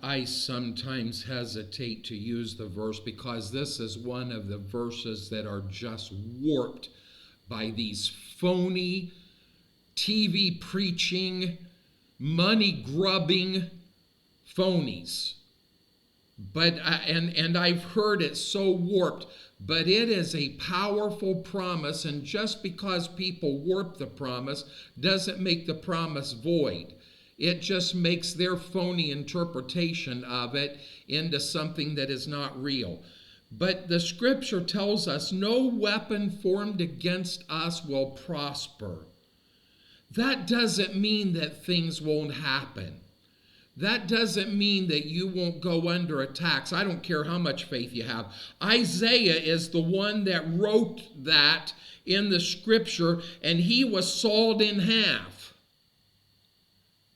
I sometimes hesitate to use the verse because this is one of the verses that are just warped by these phony TV preaching, money grubbing phonies. But and I've heard it so warped, but it is a powerful promise, and just because people warp the promise doesn't make the promise void. It just makes their phony interpretation of it into something that is not real. But the scripture tells us no weapon formed against us will prosper. That doesn't mean that things won't happen. That doesn't mean that you won't go under attacks. I don't care how much faith you have. Isaiah is the one that wrote that in the scripture, and he was sawed in half.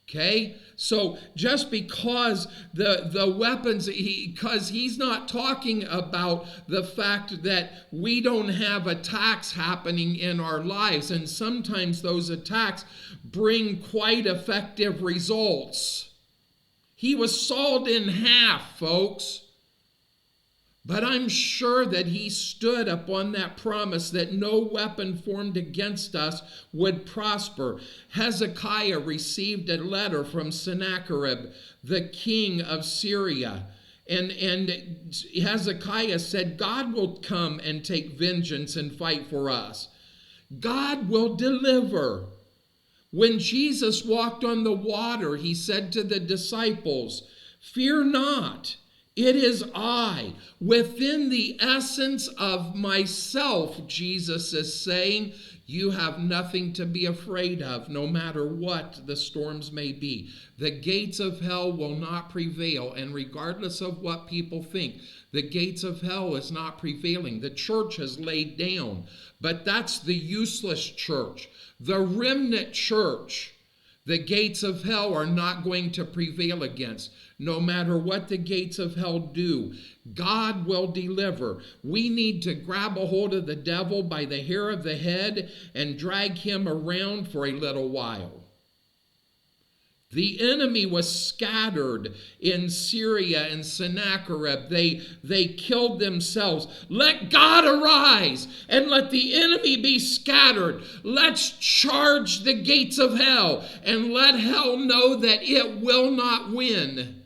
Okay? So just because the weapons, because he's not talking about the fact that we don't have attacks happening in our lives, and sometimes those attacks bring quite effective results. He was sawed in half, folks. But I'm sure that he stood upon that promise that no weapon formed against us would prosper. Hezekiah received a letter from Sennacherib, the king of Syria. And Hezekiah said, God will come and take vengeance and fight for us. God will deliver. When Jesus walked on the water, he said to the disciples, "Fear not. It is I. Within the essence of myself," Jesus is saying, you have nothing to be afraid of, no matter what the storms may be. The gates of hell will not prevail, and regardless of what people think, the gates of hell is not prevailing. The church has laid down, but that's the useless church. The remnant church, the gates of hell are not going to prevail against. No matter what the gates of hell do, God will deliver. We need to grab a hold of the devil by the hair of the head and drag him around for a little while. The enemy was scattered in Syria and Sennacherib. They killed themselves. Let God arise and let the enemy be scattered. Let's charge the gates of hell and let hell know that it will not win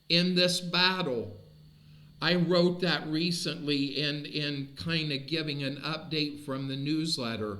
in this battle. I wrote that recently in kind of giving an update from the newsletter,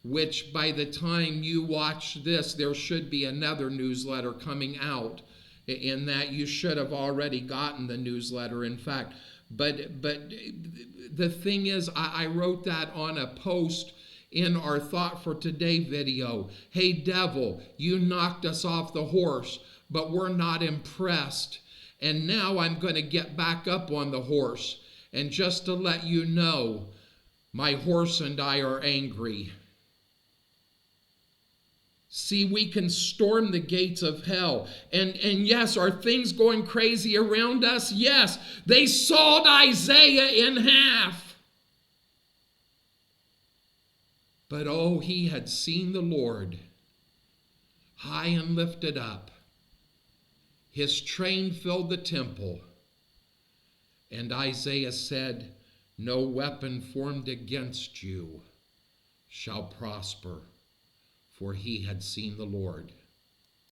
which by the time you watch this, there should be another newsletter coming out, in that you should have already gotten the newsletter, in fact. But the thing is, I wrote that on a post in our Thought for Today video. Hey, devil, you knocked us off the horse, but we're not impressed. And now I'm going to get back up on the horse. And just to let you know, my horse and I are angry. See, we can storm the gates of hell. And yes, are things going crazy around us? Yes. They sawed Isaiah in half. But oh, he had seen the Lord high and lifted up. His train filled the temple. And Isaiah said, "No weapon formed against you shall prosper," for he had seen the Lord.